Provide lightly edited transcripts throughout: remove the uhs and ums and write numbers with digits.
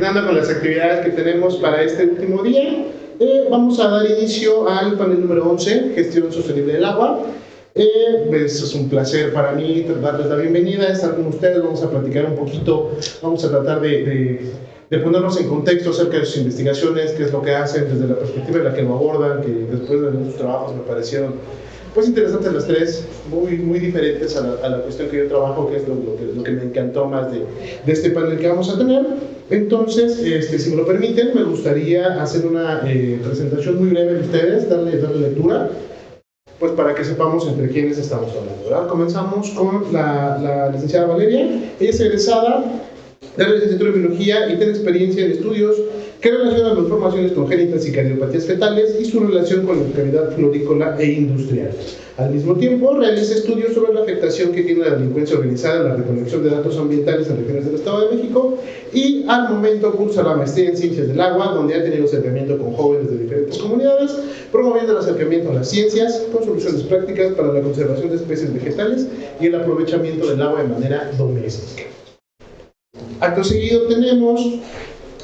continuando con las actividades que tenemos para este último día, vamos a dar inicio al panel número 11, Gestión Sostenible del Agua. Es un placer para mí darles la bienvenida, estar con ustedes. Vamos a platicar un poquito, vamos a tratar de ponernos en contexto acerca de sus investigaciones, qué es lo que hacen desde la perspectiva en la que lo abordan, que después de muchos trabajos me parecieron pues interesantes las tres, muy diferentes a la cuestión que yo trabajo, que es lo que me encantó más de este panel que vamos a tener. Entonces, si me lo permiten, me gustaría hacer una presentación muy breve de ustedes, darle lectura, pues para que sepamos entre quiénes estamos hablando, ¿verdad? Comenzamos con la licenciada Valeria. Ella es egresada de la licenciatura en Biología y tiene experiencia en estudios que relacionan malformaciones congénitas y cardiopatías fetales y su relación con la cavidad florícola e industrial. Al mismo tiempo, realiza estudios sobre la afectación que tiene la delincuencia organizada en la recolección de datos ambientales en regiones del Estado de México y al momento cursa la maestría en Ciencias del Agua, donde ha tenido acercamiento con jóvenes de diferentes comunidades, promoviendo el acercamiento a las ciencias con soluciones prácticas para la conservación de especies vegetales y el aprovechamiento del agua de manera doméstica. Acto seguido tenemos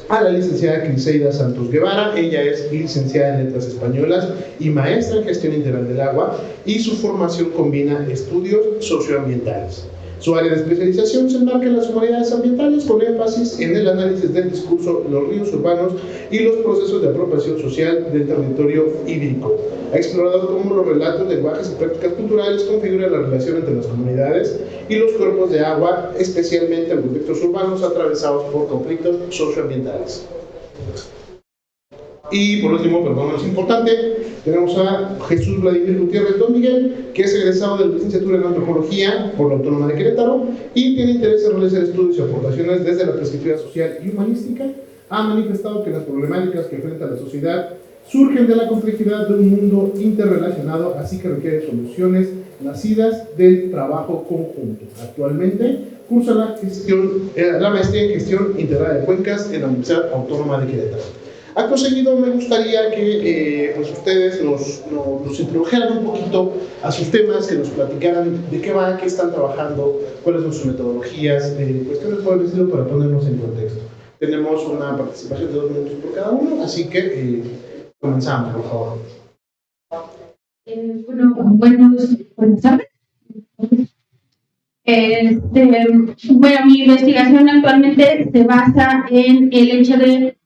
a la licenciada Criseida Santos Guevara. Ella es licenciada en Letras Españolas y maestra en Gestión Integral del Agua, y su formación combina estudios socioambientales. Su área de especialización se enmarca en las humanidades ambientales, con énfasis en el análisis del discurso, los ríos urbanos y los procesos de apropiación social del territorio hídrico. Ha explorado cómo los relatos, lenguajes y prácticas culturales configuran la relación entre las comunidades y los cuerpos de agua, especialmente en contextos urbanos atravesados por conflictos socioambientales. Y por último, pero no menos importante, tenemos a Jesús Vladimir Gutiérrez Don Miguel, que es egresado de la licenciatura en Antropología por la Autónoma de Querétaro y tiene interés en realizar estudios y aportaciones desde la perspectiva social y humanística. Ha manifestado que las problemáticas que enfrenta la sociedad surgen de la complejidad de un mundo interrelacionado, así que requiere soluciones nacidas del trabajo conjunto. Actualmente cursa la maestría en Gestión Integrada de Cuencas en la Universidad Autónoma de Querétaro. Acto seguido, me gustaría que pues ustedes nos introdujeran un poquito a sus temas, que nos platicaran de qué van, qué están trabajando, cuáles son sus metodologías, cuestiones por el estilo, para ponernos en contexto. Tenemos una participación de 2 minutos por cada uno, así que comenzamos, por favor. Buenas tardes. Mi investigación actualmente se basa en el hecho de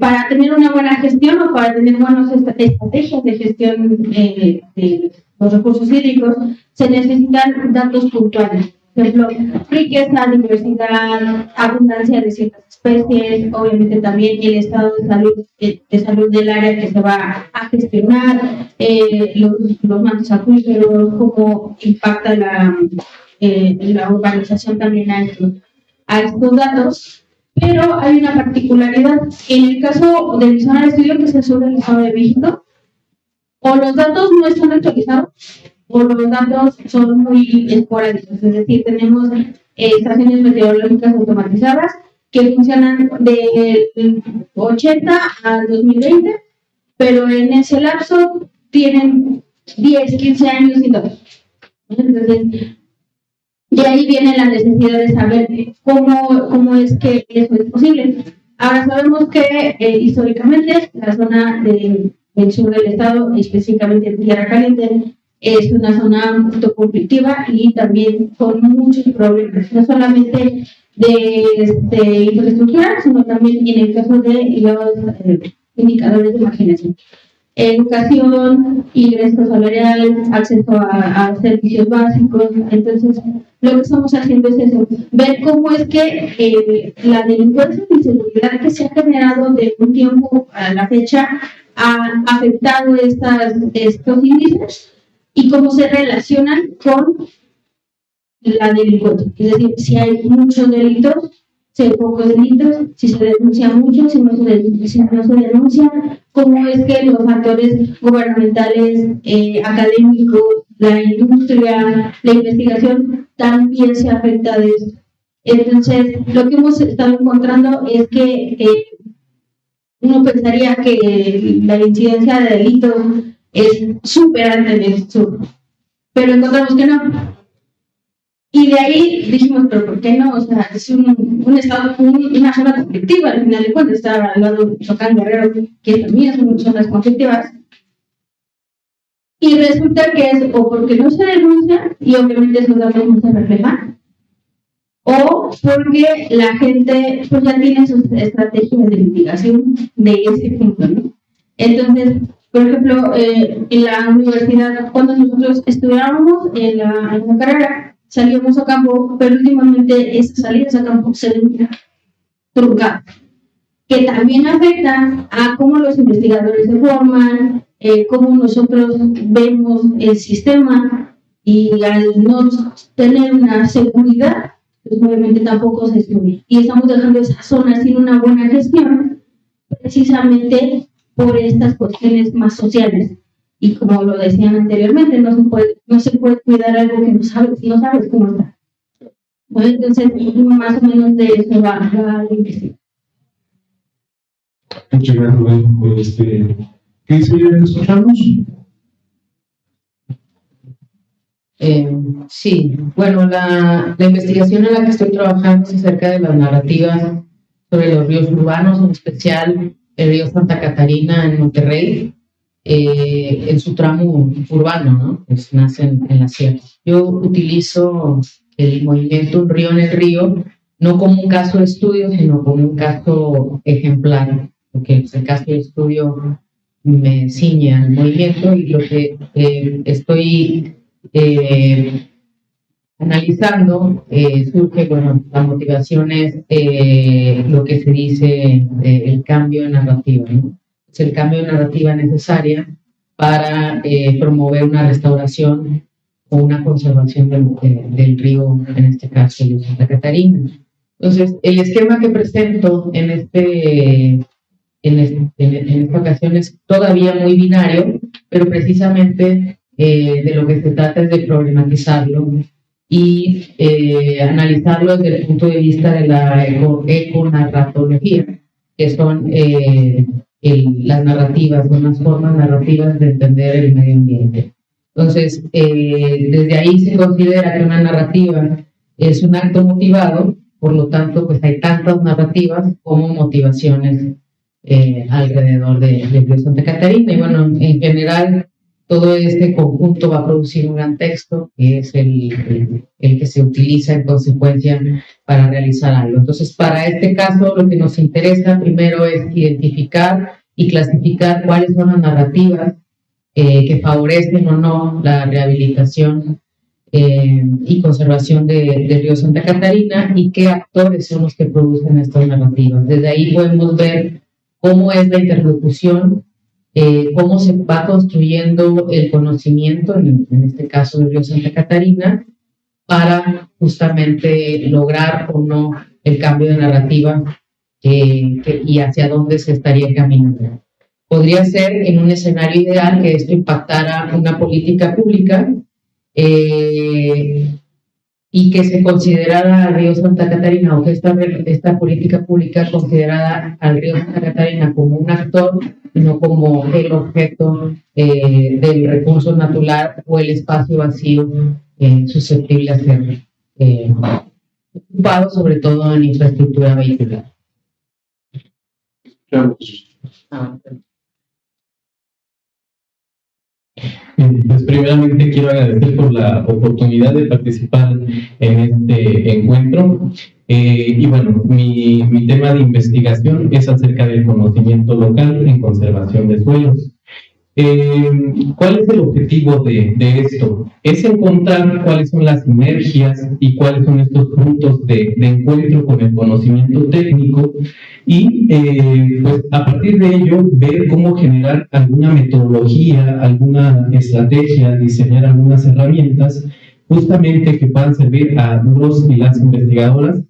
para tener una buena gestión o para tener buenas estrategias de gestión de los recursos hídricos, se necesitan datos puntuales. Por ejemplo, riqueza, diversidad, abundancia de ciertas especies, obviamente también el estado de salud del área que se va a gestionar, los mantos acuíferos, cómo impacta la urbanización también a estos datos. Pero hay una particularidad. En el caso del Zona de Estudio que se sube el Estado de México, o los datos no están actualizados, o los datos son muy esporádicos. Es decir, tenemos estaciones meteorológicas automatizadas que funcionan del 80 al 2020, pero en ese lapso tienen 10, 15 años sin datos. Entonces, de ahí viene la necesidad de saber cómo es que eso es posible. Ahora sabemos que históricamente la zona del sur del estado, específicamente en Tierra Caliente, es una zona conflictiva y también con muchos problemas, no solamente de infraestructura, sino también en el caso de los indicadores de marginación. Educación, ingreso salarial, acceso a servicios básicos. Entonces, lo que estamos haciendo es eso, ver cómo es que la delincuencia y inseguridad que se ha generado de un tiempo a la fecha ha afectado estos índices y cómo se relacionan con la delincuencia. Es decir, si hay muchos delitos, si hay pocos delitos, si se denuncia mucho, si no se denuncia, cómo es que los actores gubernamentales, académicos, la industria, la investigación también se afecta de esto. Entonces, lo que hemos estado encontrando es que uno pensaría que la incidencia de delitos es súper alta en el sur, pero encontramos que no. Y de ahí dijimos, pero ¿por qué no? O sea, es un estado, una zona conflictiva, al final de cuentas, está al lado de Chocán Guerrero, que también son zonas conflictivas. Y resulta que es o porque no se denuncia, y obviamente esos datos no se reflejan, o porque la gente pues ya tiene sus estrategias de mitigación de ese punto, ¿no? Entonces, por ejemplo, en la universidad, cuando nosotros estudiábamos en la carrera, salíamos a campo, pero últimamente esas salidas a campo se ven truncadas, que también afecta a cómo los investigadores se forman, cómo nosotros vemos el sistema, y al no tener una seguridad, pues obviamente tampoco se estudia. Y estamos dejando esa zona sin una buena gestión, precisamente por estas cuestiones más sociales. Y como lo decían anteriormente, no se puede cuidar algo que no sabes cómo está. Bueno, entonces, más o menos de eso va a investigar. Muchas gracias, Rubén. ¿Qué dice? ¿Escuchamos? Sí, bueno, la investigación en la que estoy trabajando es acerca de las narrativas sobre los ríos urbanos, en especial el río Santa Catarina en Monterrey, en su tramo urbano, ¿no? Pues nace en la sierra. Yo utilizo el movimiento Un río en el río, no como un caso de estudio, sino como un caso ejemplar, porque el caso de estudio me ciñe al movimiento, y lo que estoy analizando surge, bueno, la motivación es lo que se dice el cambio de narrativa, ¿no? Es el cambio de narrativa necesaria para promover una restauración o una conservación del río, en este caso el río Santa Catarina. Entonces, el esquema que presento en esta ocasión es todavía muy binario, pero precisamente de lo que se trata es de problematizarlo y analizarlo desde el punto de vista de la econarratología, que son las narrativas, unas formas narrativas de entender el medio ambiente. Entonces, desde ahí se considera que una narrativa es un acto motivado, por lo tanto, pues hay tantas narrativas como motivaciones alrededor del río Santa Catarina. Y bueno, en general, todo este conjunto va a producir un gran texto, que es el que se utiliza en consecuencia para realizar algo. Entonces, para este caso, lo que nos interesa primero es identificar y clasificar cuáles son las narrativas que favorecen o no la rehabilitación y conservación del río Santa Catarina, y qué actores son los que producen estas narrativas. Desde ahí podemos ver cómo es la interlocución, cómo se va construyendo el conocimiento, en este caso del río Santa Catarina, para justamente lograr o no el cambio de narrativa y hacia dónde se estaría caminando. Podría ser, en un escenario ideal, que esto impactara una política pública y que se considerara al río Santa Catarina, o que esta política pública considerara al río Santa Catarina como un actor, no como el objeto del recurso natural o el espacio vacío susceptible a ser ocupado, sobre todo en infraestructura vehicular. Pues primeramente quiero agradecer por la oportunidad de participar en este encuentro. Y bueno, mi tema de investigación es acerca del conocimiento local en conservación de suelos. ¿Cuál es el objetivo de esto? Es encontrar cuáles son las sinergias y cuáles son estos puntos de encuentro con el conocimiento técnico, y pues a partir de ello ver cómo generar alguna metodología, alguna estrategia, diseñar algunas herramientas justamente que puedan servir a los y las investigadoras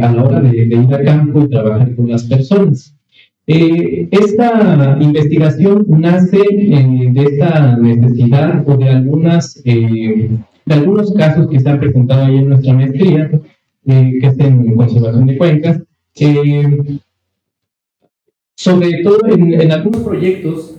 a la hora de ir a campo y trabajar con las personas. Esta investigación nace de esta necesidad o de algunos casos que se han presentado ahí en nuestra maestría, que es en conservación de cuencas. Sobre todo en algunos proyectos,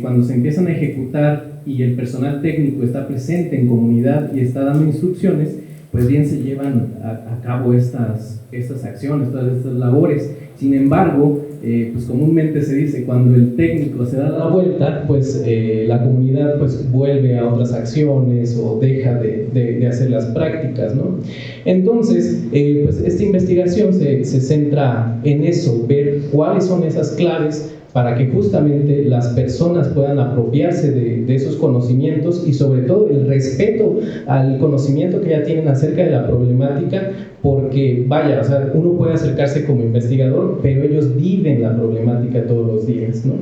cuando se empiezan a ejecutar y el personal técnico está presente en comunidad y está dando instrucciones, pues bien se llevan a cabo estas acciones, todas estas labores. Sin embargo, pues comúnmente se dice, cuando el técnico se da la vuelta, pues la comunidad pues vuelve a otras acciones o deja de hacer las prácticas, ¿no? Entonces, pues esta investigación se centra en eso, ver cuáles son esas claves para que justamente las personas puedan apropiarse de esos conocimientos y sobre todo el respeto al conocimiento que ya tienen acerca de la problemática, porque vaya, o sea, uno puede acercarse como investigador, pero ellos viven la problemática todos los días, ¿no?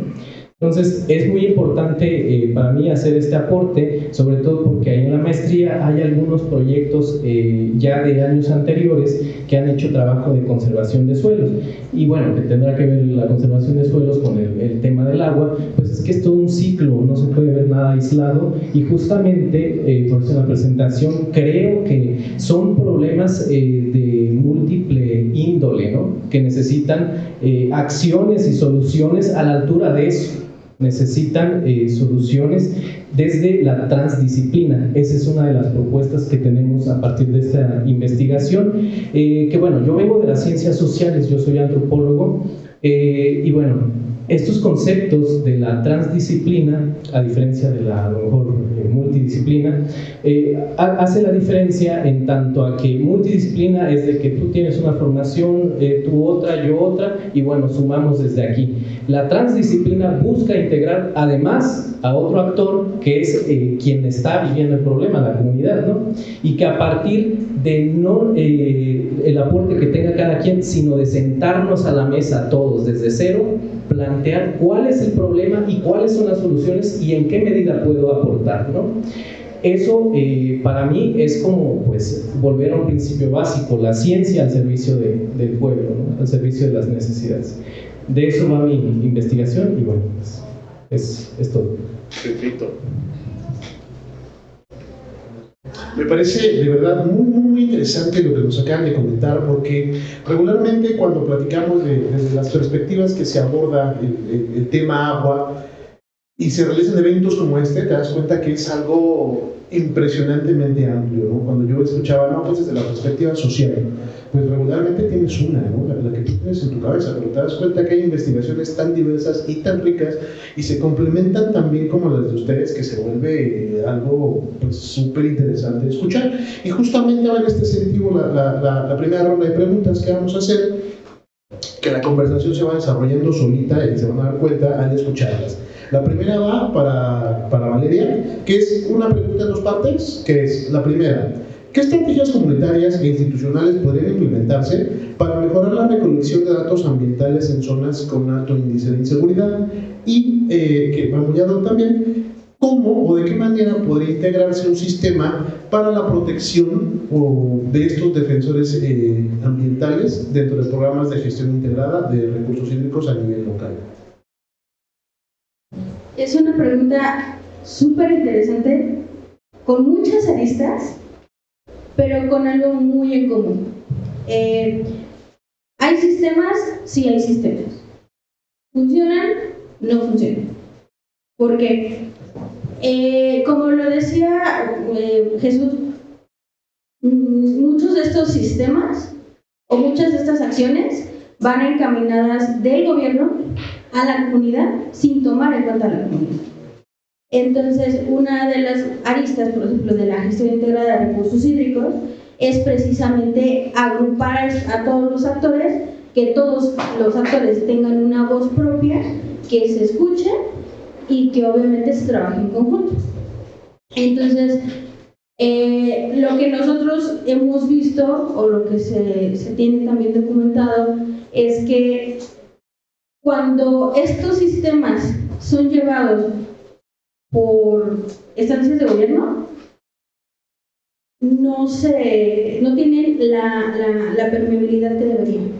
Entonces es muy importante para mí hacer este aporte, sobre todo porque ahí en la maestría hay algunos proyectos ya de años anteriores que han hecho trabajo de conservación de suelos, y bueno, que tendrá que ver la conservación de suelos con el tema del agua, pues es que es todo un ciclo, no se puede ver nada aislado, y justamente por eso en la presentación creo que son problemas de múltiple índole, ¿no? Que necesitan acciones y soluciones a la altura de eso. Necesitan soluciones desde la transdisciplina. Esa es una de las propuestas que tenemos a partir de esta investigación, que bueno, yo vengo de las ciencias sociales, yo soy antropólogo, y bueno, estos conceptos de la transdisciplina, a diferencia de la a lo mejor multidisciplina, hace la diferencia en tanto a que multidisciplina es de que tú tienes una formación, tú otra, yo otra, y bueno, sumamos desde aquí. La transdisciplina busca integrar además a otro actor que es quien está viviendo el problema, la comunidad, ¿no? Y que a partir de no el aporte que tenga cada quien, sino de sentarnos a la mesa todos desde cero, plantear cuál es el problema y cuáles son las soluciones y en qué medida puedo aportar, ¿no? Eso para mí es como pues volver a un principio básico, la ciencia al servicio del pueblo, ¿no? Al servicio de las necesidades. De eso va mi investigación y bueno, pues, es todo. Perfecto. Me parece de verdad muy interesante lo que nos acaban de comentar, porque regularmente cuando platicamos desde las perspectivas que se aborda el tema agua y se realizan eventos como este, te das cuenta que es algo impresionantemente amplio, ¿no? Cuando yo escuchaba, no, pues desde la perspectiva social, pues regularmente tienes una, ¿no? La que tú tienes en tu cabeza, pero te das cuenta que hay investigaciones tan diversas y tan ricas y se complementan también como las de ustedes, que se vuelve algo pues súper interesante de escuchar. Y justamente va en este sentido la primera ronda de preguntas que vamos a hacer, que la conversación se va desarrollando solita y se van a dar cuenta al escucharlas. La primera va para Valeria, que es una pregunta en dos partes, que es la primera: ¿qué estrategias comunitarias e institucionales podrían implementarse para mejorar la recolección de datos ambientales en zonas con alto índice de inseguridad? Y, que va muy ad hoc también, ¿cómo o de qué manera podría integrarse un sistema para la protección de estos defensores ambientales dentro de programas de gestión integrada de recursos hídricos a nivel local? Es una pregunta súper interesante, con muchas aristas, pero con algo muy en común. ¿Hay sistemas? Sí, hay sistemas. ¿Funcionan? No funcionan. ¿Por qué? Como lo decía Jesús, muchos de estos sistemas o muchas de estas acciones van encaminadas del gobierno a la comunidad sin tomar en cuenta a la comunidad. Entonces, una de las aristas, por ejemplo, de la gestión integrada de recursos hídricos es precisamente agrupar a todos los actores, que todos los actores tengan una voz propia, que se escuche y que obviamente se trabaje en conjunto. Entonces, lo que nosotros hemos visto, o lo que se tiene también documentado, es que cuando estos sistemas son llevados por instancias de gobierno, no tienen la permeabilidad que deberían,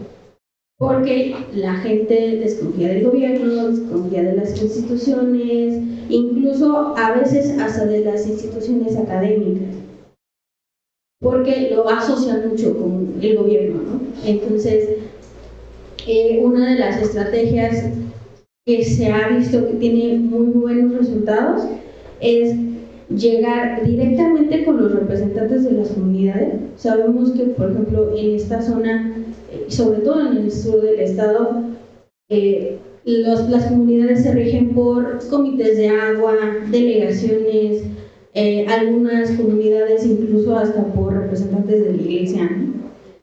porque la gente desconfía del gobierno, desconfía de las instituciones, incluso a veces hasta de las instituciones académicas, porque lo asocian mucho con el gobierno, ¿no? Entonces, una de las estrategias que se ha visto que tiene muy buenos resultados es llegar directamente con los representantes de las comunidades. Sabemos que, por ejemplo, en esta zona, sobre todo en el sur del estado, las comunidades se rigen por comités de agua, delegaciones, algunas comunidades incluso hasta por representantes de la iglesia, ¿no?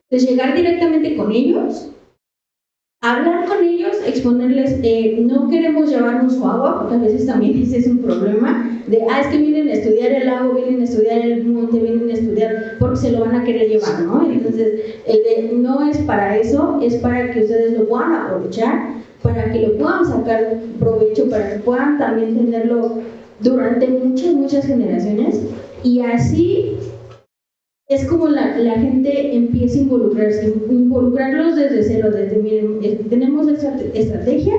Entonces, llegar directamente con ellos, hablar con ellos, exponerles, no queremos llevarnos su agua, porque a veces también ese es un problema, es que vienen a estudiar el lago, vienen a estudiar el monte, vienen a estudiar porque se lo van a querer llevar, ¿no? Entonces, no es para eso, es para que ustedes lo puedan aprovechar, para que lo puedan sacar provecho, para que puedan también tenerlo durante muchas generaciones, y así es como la gente empieza a involucrarlos desde cero, desde miren, tenemos esta estrategia,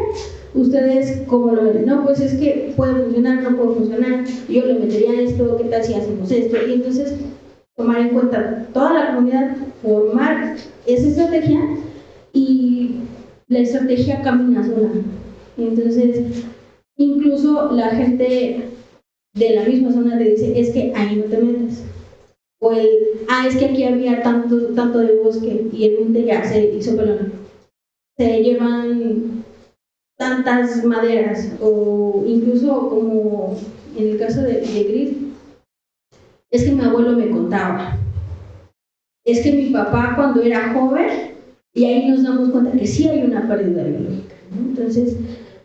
ustedes cómo lo ven, no, pues es que puede funcionar, no puede funcionar, yo le metería esto, qué tal si hacemos esto, y entonces tomar en cuenta toda la comunidad, formar esa estrategia, y la estrategia camina sola. Entonces, incluso la gente de la misma zona te dice, es que ahí no te metes. O es que aquí había tanto de bosque y el monte ya se hizo pelón. Se llevan tantas maderas, o incluso como en el caso de Gris, es que mi abuelo me contaba, es que mi papá cuando era joven, y ahí nos damos cuenta que sí hay una pérdida biológica, ¿no? Entonces,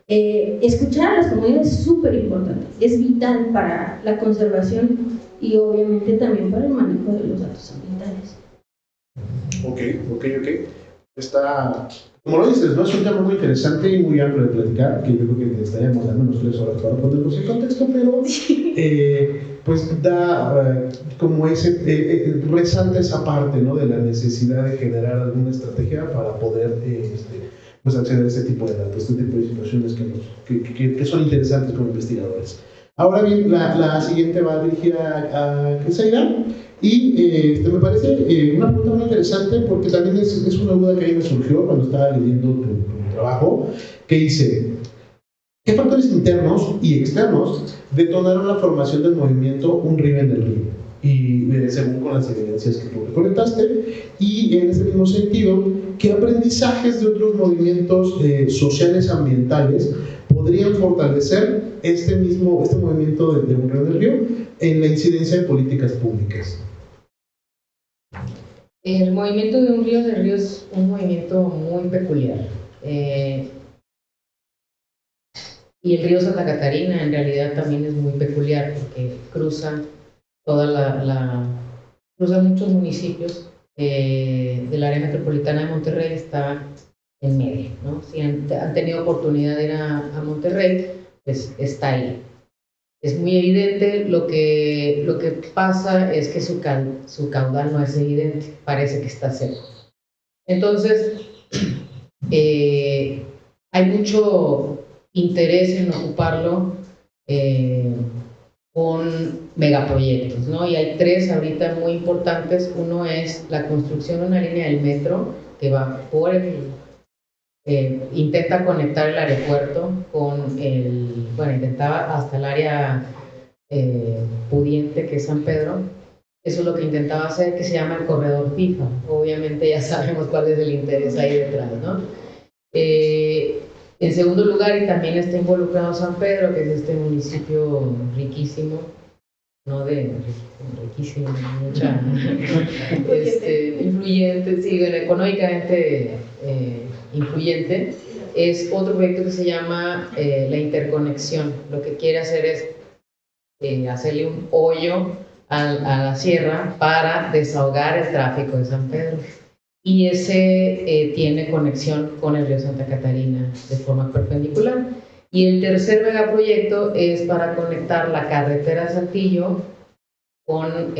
escuchar a las comunidades es súper importante, es vital para la conservación y obviamente también para el manejo de los datos ambientales. Ok. Está, como lo dices, ¿no? Es un tema muy interesante y muy amplio de platicar, que yo creo que estaríamos dando unos 3 horas para ponernos en contexto, pero pues da como resalta esa parte, ¿no? De la necesidad de generar alguna estrategia para poder pues acceder a este tipo de datos, este tipo de situaciones que son interesantes como investigadores. Ahora bien, la siguiente va dirigida a Crisaida, y me parece una pregunta muy interesante porque también es una duda que a mí me surgió cuando estaba leyendo tu trabajo, que dice: ¿qué factores internos y externos detonaron la formación del movimiento Un río en el río? Y según con las evidencias que tú recolectaste, y en ese mismo sentido, ¿qué aprendizajes de otros movimientos sociales ambientales podrían fortalecer este movimiento de Un río en el río en la incidencia de políticas públicas? El movimiento de Un río en el río es un movimiento muy peculiar. Y el río Santa Catarina en realidad también es muy peculiar porque cruza cruza muchos municipios del área metropolitana de Monterrey, está en medio, ¿no? Si han tenido oportunidad de ir a Monterrey, pues está ahí. Es muy evidente, lo que pasa es que su caudal no es evidente, parece que está seco. Entonces, hay mucho interés en ocuparlo con megaproyectos, ¿no? Y hay 3 ahorita muy importantes. Uno es la construcción de una línea del metro que va por intenta conectar el aeropuerto con intentaba hasta el área pudiente, que es San Pedro. Eso es lo que intentaba hacer, que se llama el corredor FIFA. Obviamente ya sabemos cuál es el interés ahí detrás, ¿no? En segundo lugar, y también está involucrado San Pedro, que es este municipio riquísimo, no de riquísimo, mucha influyente, sí, económicamente influyente. Es otro proyecto que se llama la interconexión. Lo que quiere hacer es hacerle un hoyo a la sierra para desahogar el tráfico de San Pedro. Y ese tiene conexión con el río Santa Catarina de forma perpendicular. Y el tercer megaproyecto es para conectar la carretera Saltillo con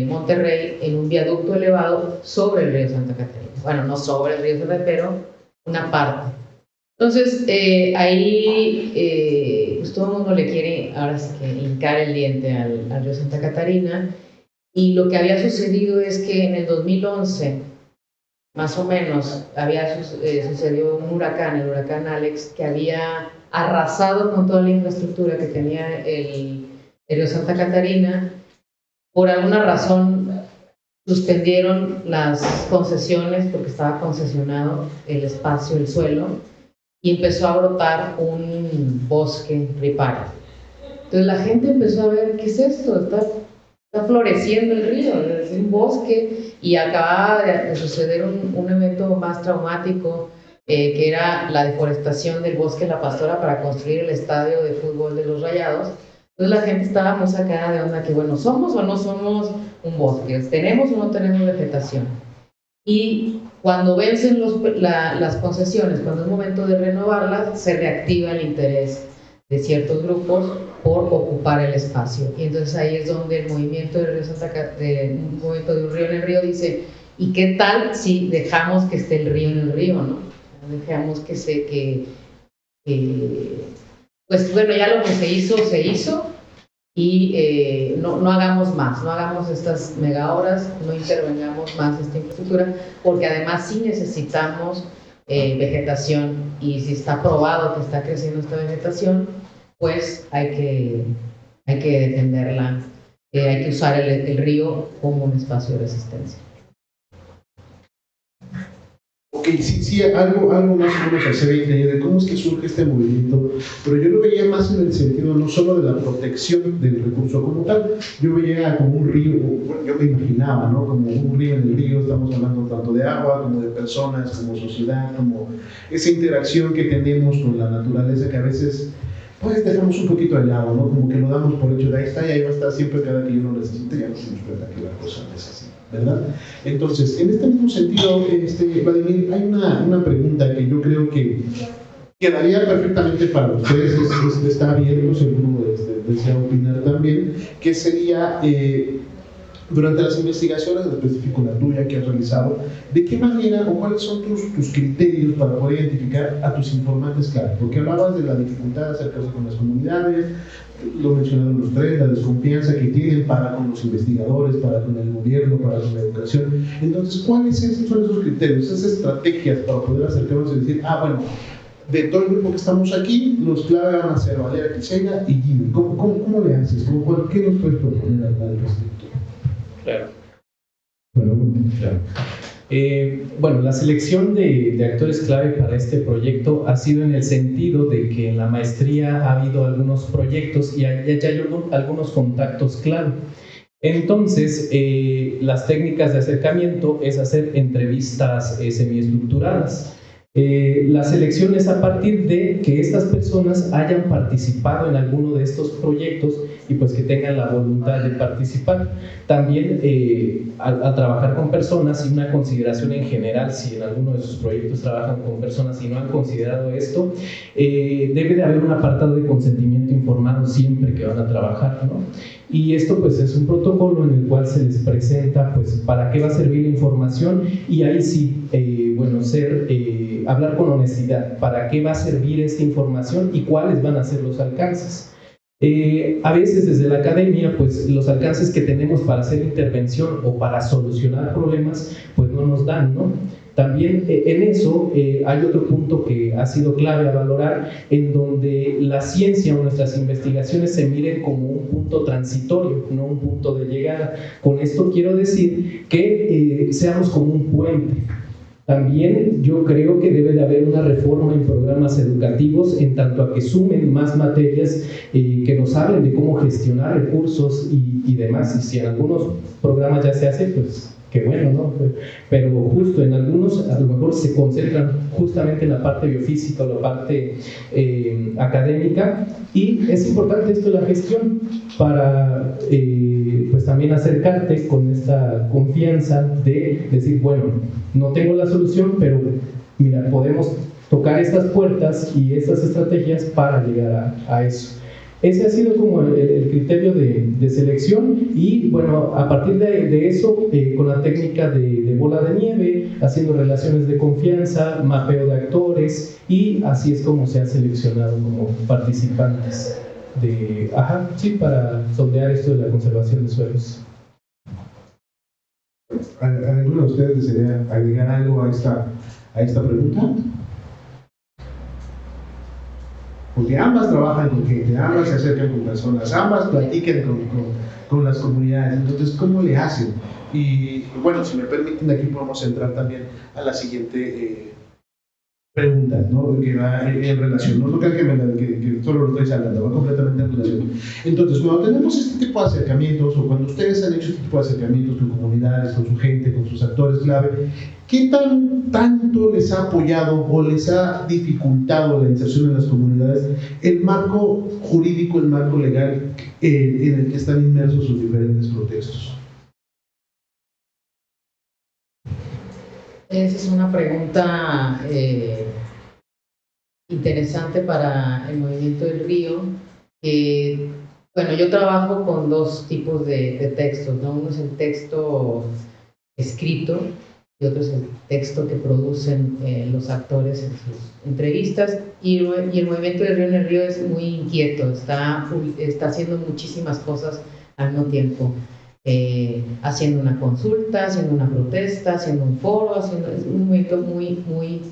Monterrey en un viaducto elevado sobre el río Santa Catarina. Bueno, no sobre el río Santa Catarina, pero una parte. Entonces, ahí pues todo el mundo le quiere ahora sí que hincar el diente al río Santa Catarina. Y lo que había sucedido es que en el 2011, más o menos, sucedió un huracán, el huracán Alex, que había arrasado con toda la infraestructura que tenía el el río Santa Catarina, por alguna razón suspendieron las concesiones porque estaba concesionado el espacio, el suelo, y empezó a brotar un bosque ripario. Entonces la gente empezó a ver, ¿qué es esto? Está floreciendo el río, es un bosque, y acababa de suceder un evento más traumático, que era la deforestación del bosque La Pastora para construir el estadio de fútbol de los Rayados. Entonces la gente estaba muy sacada de onda, que bueno, ¿somos o no somos un bosque? ¿Tenemos o no tenemos vegetación? Y cuando vencen las concesiones, cuando es momento de renovarlas, se reactiva el interés de ciertos grupos por ocupar el espacio. Y entonces ahí es donde el movimiento del río un movimiento de un río en el río dice, ¿y qué tal si dejamos que esté el río en el río, no? Dejamos pues bueno, ya lo que se hizo, y no hagamos más, no hagamos estas mega obras, no intervengamos más esta infraestructura, porque además sí necesitamos vegetación, y si está probado que está creciendo esta vegetación, pues hay que defenderla, hay que usar el río como un espacio de resistencia. Ok, sí, algo más o menos hacer ahí de cómo es que surge este movimiento, pero yo lo veía más en el sentido no solo de la protección del recurso como tal, yo veía como un río, bueno, yo me imaginaba, ¿no? Como un río en el río, estamos hablando tanto de agua como de personas, como sociedad, como esa interacción que tenemos con la naturaleza que a veces pues dejamos un poquito al lado, ¿no? Como que lo damos por hecho de ahí está y ahí va a estar siempre cada que uno necesite, ya no se nos cuenta que la cosa no es así, ¿verdad? Entonces, en este mismo sentido, Vladimir, hay una pregunta que yo creo que quedaría perfectamente para ustedes, está abierto, si alguno desea opinar también, que sería, durante las investigaciones, en específico la tuya que has realizado, ¿de qué manera o cuáles son tus criterios para poder identificar a tus informantes clave? Porque hablabas de la dificultad de acercarse con las comunidades, lo mencionaron los tres, la desconfianza que tienen para con los investigadores, para con el gobierno, para con la educación. Entonces, ¿cuáles son esos criterios, esas estrategias para poder acercarnos y decir, bueno, de todo el grupo que estamos aquí, los clave van a ser Valeria Quisega y Jimmy? ¿Cómo le haces? ¿Qué nos puedes proponer al respecto? Claro. Bueno, la selección de actores clave para este proyecto ha sido en el sentido de que en la maestría ha habido algunos proyectos y ya hay algunos contactos clave. Entonces, las técnicas de acercamiento es hacer entrevistas semiestructuradas. La selección es a partir de que estas personas hayan participado en alguno de estos proyectos y pues que tengan la voluntad de participar. También al trabajar con personas y una consideración en general, si en alguno de sus proyectos trabajan con personas y no han considerado esto, debe de haber un apartado de consentimiento informado siempre que van a trabajar, ¿no? Y esto pues es un protocolo en el cual se les presenta pues para qué va a servir la información y ahí sí, hablar con honestidad, para qué va a servir esta información y cuáles van a ser los alcances. A veces desde la academia pues los alcances que tenemos para hacer intervención o para solucionar problemas pues no nos dan, ¿no? También en eso hay otro punto que ha sido clave a valorar, en donde la ciencia o nuestras investigaciones se miren como un punto transitorio, no un punto de llegada. Con esto quiero decir que seamos como un puente. También yo creo que debe de haber una reforma en programas educativos en tanto a que sumen más materias que nos hablen de cómo gestionar recursos y demás. Y si en algunos programas ya se hace, pues qué bueno, ¿no? Pero justo en algunos a lo mejor se concentran justamente en la parte biofísica o la parte académica, y es importante esto de la gestión para pues también acercarte con esta confianza de decir, bueno, no tengo la solución, pero mira, podemos tocar estas puertas y estas estrategias para llegar a eso. Ese ha sido como el criterio de selección, y bueno, a partir de eso, con la técnica de bola de nieve, haciendo relaciones de confianza, mapeo de actores, y así es como se ha seleccionado como participantes para sondear esto de la conservación de suelos. ¿Alguno de ustedes desearía agregar algo a esta pregunta? porque ambas trabajan con gente, ambas se acercan con personas, ambas platican con las comunidades. Entonces, ¿cómo le hacen? Y bueno, si me permiten, aquí podemos entrar también a la siguiente pregunta, ¿no? Que va en relación, no crean que solo lo estoy hablando, va completamente en relación. Entonces, cuando tenemos este tipo de acercamientos, o cuando ustedes han hecho este tipo de acercamientos con comunidades, con su gente, con sus actores clave, ¿qué tanto les ha apoyado o les ha dificultado la inserción en las comunidades el marco jurídico, el marco legal en el que están inmersos sus diferentes protestos? Esa es una pregunta interesante para el Movimiento del Río. Bueno, yo trabajo con dos tipos de textos, ¿no? Uno es el texto escrito y otro es el texto que producen los actores en sus entrevistas. Y el Movimiento del Río en el Río es muy inquieto, está haciendo muchísimas cosas al mismo tiempo. Haciendo una consulta, haciendo una protesta, haciendo un foro, es un movimiento muy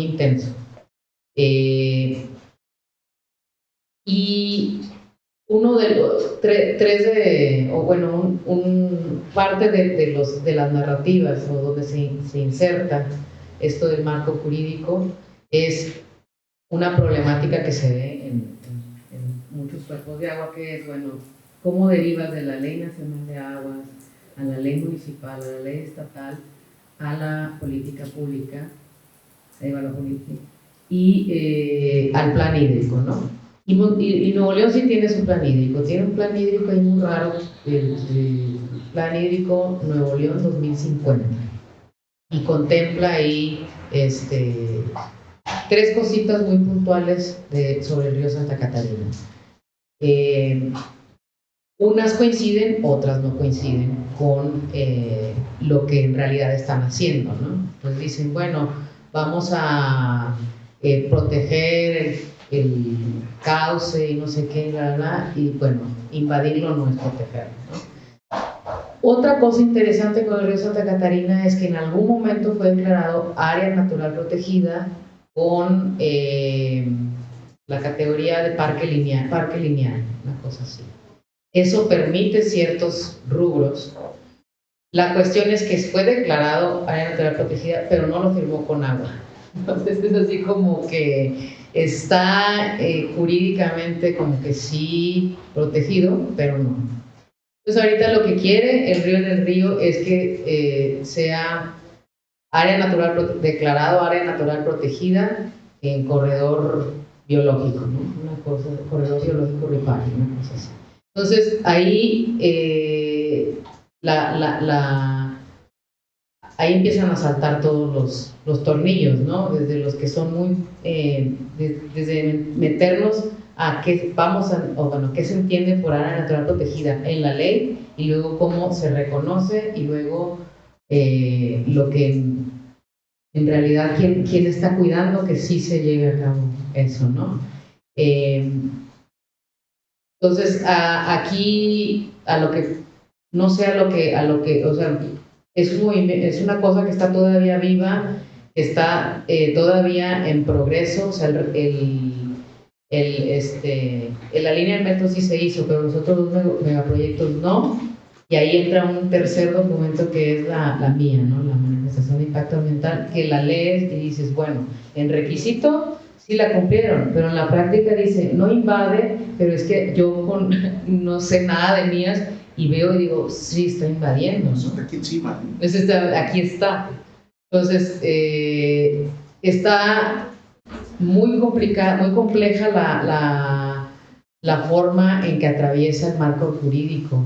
intenso. Y uno de los parte de las narrativas o donde se inserta esto del marco jurídico es una problemática que se ve en muchos cuerpos de agua, que es, bueno, cómo derivas de la Ley Nacional de Aguas a la ley municipal, a la ley estatal, a la política pública, y al plan hídrico, ¿no? Y Nuevo León sí tiene su plan hídrico, tiene un plan hídrico ahí muy raro, el plan hídrico Nuevo León 2050, y contempla ahí tres cositas muy puntuales sobre el río Santa Catarina. Unas coinciden, otras no coinciden con lo que en realidad están haciendo, ¿no? Entonces dicen, bueno, vamos a proteger el cauce y no sé qué, y bueno, invadirlo no es protegerlo, ¿no? Otra cosa interesante con el río Santa Catarina es que en algún momento fue declarado área natural protegida con la categoría de parque lineal, una cosa así. Eso permite ciertos rubros. La cuestión es que fue declarado área natural protegida, pero no lo firmó con agua. Entonces es así como que está jurídicamente como que sí protegido, pero no. Entonces ahorita lo que quiere el Río del Río es que sea área natural declarado área natural protegida en corredor biológico, ¿no? Una cosa, corredor biológico ripario, una cosa así. Entonces ahí ahí empiezan a saltar todos los tornillos, ¿no? Desde los que son muy desde meternos a qué qué se entiende por área natural protegida en la ley, y luego cómo se reconoce, y luego lo que en realidad quién está cuidando que sí se llegue a cabo eso, ¿no? Entonces, aquí, o sea, es una cosa que está todavía viva, está todavía en progreso. O sea, el alineamiento sí se hizo, pero los otros dos megaproyectos no, y ahí entra un tercer documento que es la mía, ¿no? La manifestación de impacto ambiental, que la lees y dices, bueno, en requisito sí la cumplieron, pero en la práctica dice, no invade, pero es que yo no sé nada de mías y veo y digo, sí, está invadiendo, ¿no? Aquí encima, ¿no? Aquí está. Entonces, está muy compleja la forma en que atraviesa el marco jurídico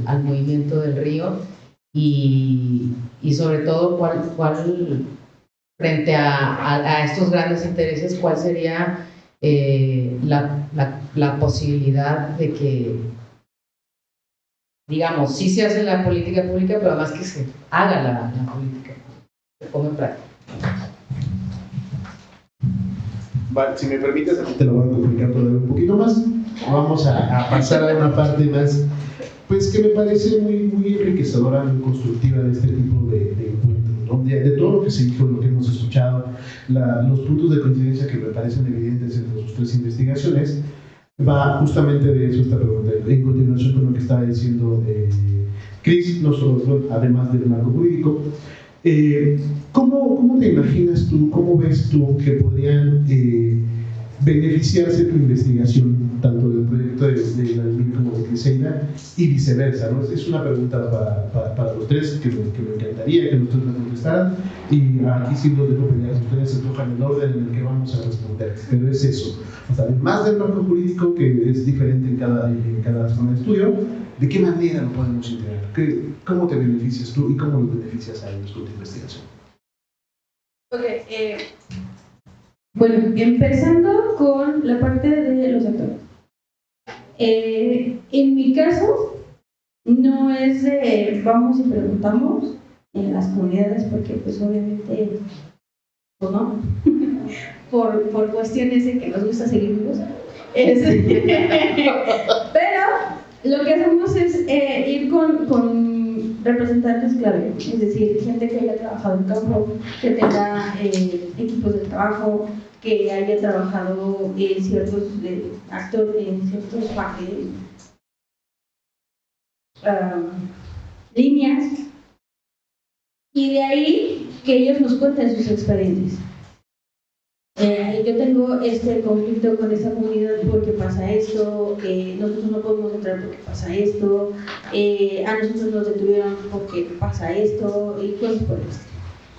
al movimiento del río, y sobre todo cuál frente a estos grandes intereses, cuál sería la posibilidad de que, digamos, sí se hace la política pública, pero además que se haga la política, se ponga en práctica. Vale, si me permites, aquí te lo voy a complicar todavía un poquito más. Vamos a pasar a una parte más, pues que me parece muy enriquecedora, muy constructiva de este tipo de encuentros, ¿no? De todo lo que se dijo, lo que hemos escuchado. los puntos de coincidencia que me parecen evidentes entre sus tres investigaciones, va justamente de eso esta pregunta, en continuación con lo que estaba diciendo Cris, no solo, además del marco jurídico. ¿Cómo te imaginas tú, cómo ves tú que podrían beneficiarse tu investigación, tanto del proyecto de Vladimir como de Criseida, y viceversa, ¿no? Es una pregunta para los tres que me encantaría que los tres me contestaran, y aquí sí los dejo pelear, ustedes escojan el orden en el que vamos a responder, pero es eso, o sea, además del marco jurídico, que es diferente en cada zona de estudio, ¿de qué manera lo podemos integrar? ¿Cómo te beneficias tú y cómo los beneficias a ellos con tu investigación? Ok, bueno, empezando con la parte de los actores. En mi caso, no es de vamos y preguntamos en las comunidades, porque pues obviamente, pues no, por cuestiones de que nos gusta seguir vivos. Pero lo que hacemos es ir con representantes clave, es decir, gente que haya trabajado en campo, que tenga equipos de trabajo, que haya trabajado en ciertos actores, en ciertos líneas, y de ahí que ellos nos cuenten sus experiencias. Yo tengo este conflicto con esta comunidad porque pasa esto, nosotros no podemos entrar porque pasa esto, a nosotros nos detuvieron porque pasa esto, y cosas por esto.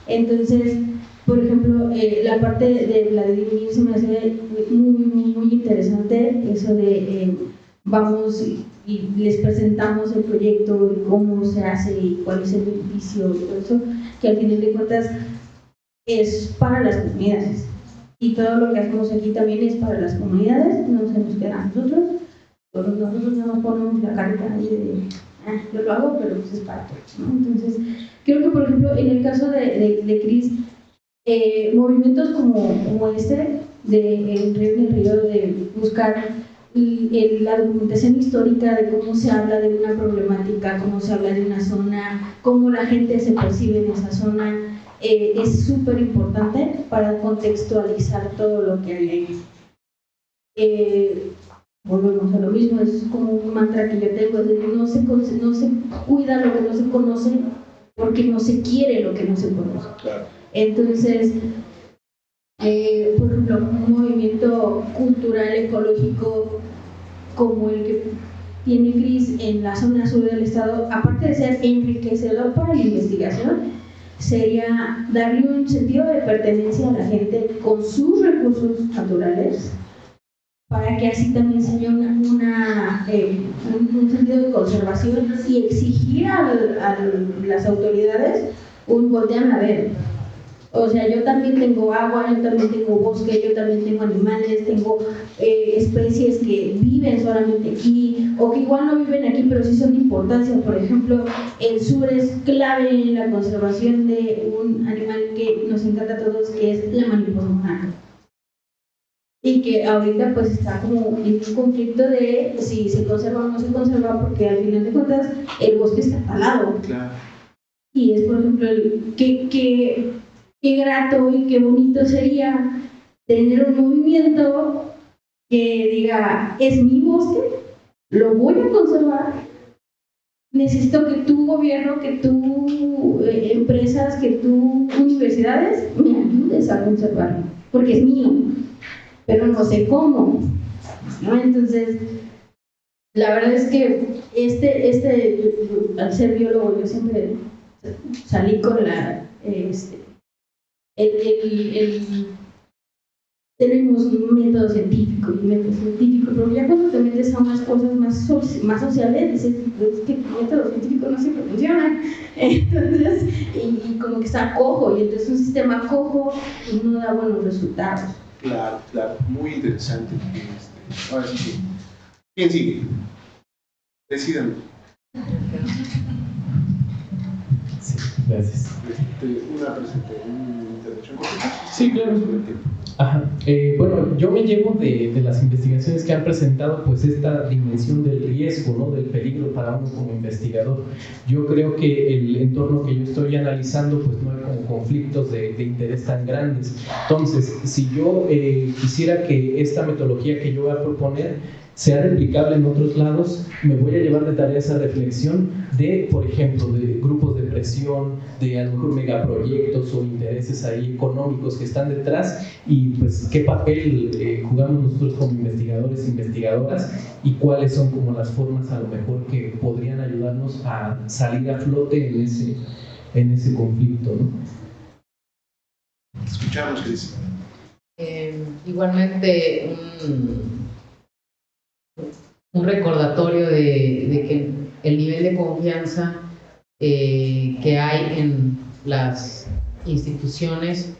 Entonces, por ejemplo, la parte de Vladimir se me hace muy interesante, eso de vamos y les presentamos el proyecto y cómo se hace y cuál es el beneficio y todo eso, que al final de cuentas es para las comunidades. Y todo lo que hacemos aquí también es para las comunidades, no se nos queda a nosotros. Nosotros no nos ponemos la carta ahí de, yo lo hago, pero pues es para todos, ¿no? Entonces, creo que, por ejemplo, en el caso de Cris, movimientos como este, de El Río en el Río, de buscar la documentación histórica de cómo se habla de una problemática, cómo se habla de una zona, cómo la gente se percibe en esa zona, es súper importante para contextualizar todo lo que hay ahí. Volvemos a lo mismo, es como un mantra que yo tengo, es decir, no se cuida lo que no se conoce porque no se quiere lo que no se conoce. Claro. Entonces, por ejemplo, un movimiento cultural ecológico como el que tiene Cris en la zona sur del estado, aparte de ser enriquecedor para la investigación, sería darle un sentido de pertenencia a la gente con sus recursos naturales, para que así también se haya un sentido de conservación y exigir a las autoridades un volteame a ver. O sea, yo también tengo agua, yo también tengo bosque, yo también tengo animales, tengo especies que viven solamente aquí, o que igual no viven aquí, pero sí son de importancia. Por ejemplo, el sur es clave en la conservación de un animal que nos encanta a todos, que es la mariposa monarca. Y que ahorita pues está como en un conflicto de si se conserva o no se conserva, porque al final de cuentas el bosque está talado. Claro. Y es, por ejemplo, qué grato y qué bonito sería tener un movimiento que diga, es mi bosque, lo voy a conservar, necesito que tu gobierno, que tu empresas, que tu universidades me ayudes a conservarlo, porque es mío, pero no sé cómo, ¿no? Entonces, la verdad es que al ser biólogo yo siempre salí con la tenemos un método científico y método científico, pero ya cuando te metes a unas cosas más sociales, dices, es que el método científico no siempre funciona, entonces, y como que está cojo, y entonces un sistema cojo no da buenos resultados. Claro, muy interesante. Ahora sí que, ¿quién sigue? Decidan. Sí, gracias. Una intervención cortita. Sí, claro. Ajá. Bueno, yo me llevo de las investigaciones que han presentado pues esta dimensión del riesgo, ¿no? Del peligro para uno como investigador. Yo creo que el entorno que yo estoy analizando pues no hay como conflictos de interés tan grandes. Entonces, si yo quisiera que esta metodología que yo voy a proponer sea replicable en otros lados, me voy a llevar de tarea esa reflexión de, por ejemplo, de grupos de presión, de a lo mejor megaproyectos o intereses ahí económicos que están detrás y pues qué papel jugamos nosotros como investigadores e investigadoras y cuáles son como las formas a lo mejor que podrían ayudarnos a salir a flote en ese conflicto, ¿no? Escuchamos, Cris. Igualmente, un recordatorio de que el nivel de confianza que hay en las instituciones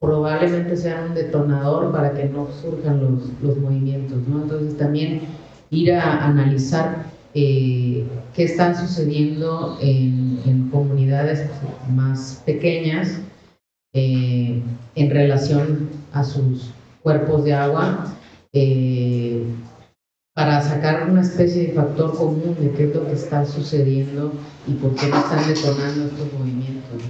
probablemente sea un detonador para que no surjan los movimientos, ¿no? Entonces también ir a analizar qué está sucediendo en comunidades más pequeñas en relación a sus cuerpos de agua, para sacar una especie de factor común de qué es lo que está sucediendo y por qué no están detonando estos movimientos,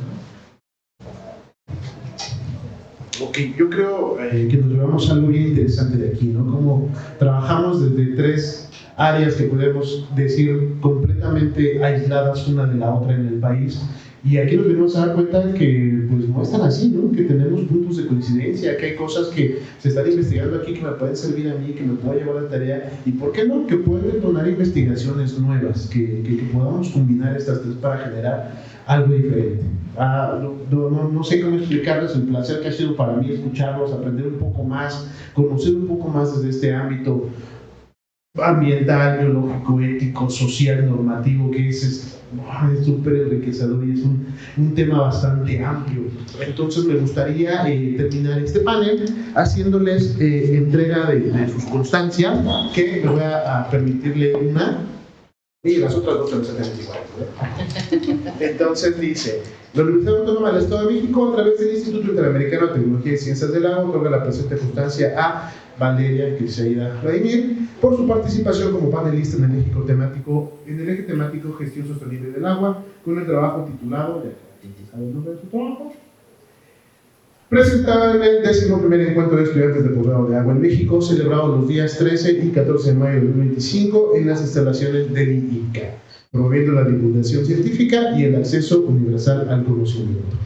¿no? Ok, yo creo que nos llevamos algo bien interesante de aquí, ¿no? Como trabajamos desde tres áreas que podemos decir completamente aisladas una de la otra en el país. Y aquí nos venimos a dar cuenta que pues no están así, ¿no? Que tenemos puntos de coincidencia, que hay cosas que se están investigando aquí que me pueden servir a mí, que me puedo llevar a la tarea, y ¿por qué no? Que pueden detonar investigaciones nuevas, que podamos combinar estas tres para generar algo diferente. No sé cómo explicarles el placer que ha sido para mí escucharlos, aprender un poco más, conocer un poco más desde este ámbito ambiental, biológico, ético, social, normativo, que es súper enriquecedor y es un tema bastante amplio. Entonces me gustaría terminar este panel haciéndoles entrega de sus constancias, que me voy a permitirle una y las otras dos se las hacen igual. Entonces dice: la Universidad Autónoma del Estado de México, a través del Instituto Interamericano de Tecnología y Ciencias del Agua, otorga la presente constancia a Valeria Criseida Vladimir por su participación como panelista en el eje temático Gestión Sostenible del Agua, con el trabajo titulado, ya sabe el nombre de su trabajo, presentado en el 11º Encuentro de Estudiantes de Posgrado de Agua en México, celebrado los días 13 y 14 de mayo de 2025 en las instalaciones del INCA, promoviendo la divulgación científica y el acceso universal al conocimiento.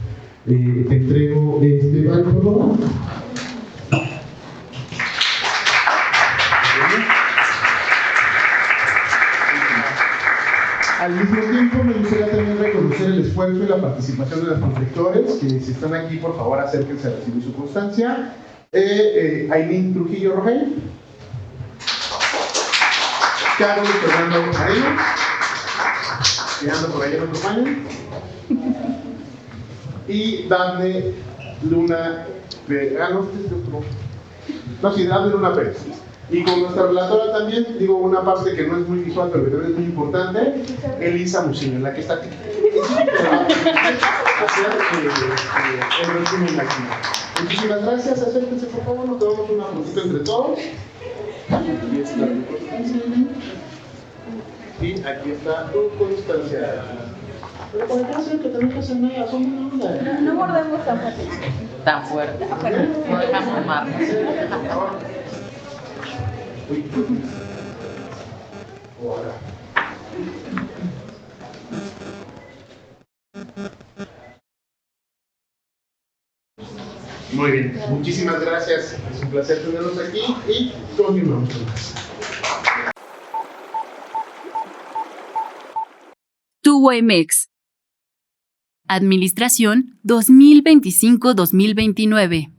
Te entrego este banco, por favor. Al mismo tiempo, me gustaría también reconocer el esfuerzo y la participación de los conductores, que si están aquí, por favor, acérquense a recibir su constancia. Aileen Trujillo Rogel, Carlos Fernando Arena, que anda por allá en otro panel, y Dafne Luna Pérez. Dafne Luna Pérez. Y con nuestra relatora también, digo una parte que no es muy visual, pero que también es muy importante, Elisa Muciño, la que está aquí. El resumen aquí. Muchísimas gracias, acérquense por favor, nos tomamos una fotito entre todos. Aquí está tu constancia. Y aquí está tu constancia. Pero por acá sé que te no pasa nada, son una onda. No mordemos Tan fuerte. No dejamos marcas. Muy bien, muchísimas gracias. Es un placer tenerlos aquí y continuamos con más. TUWAMEX. Administración 2025-2029.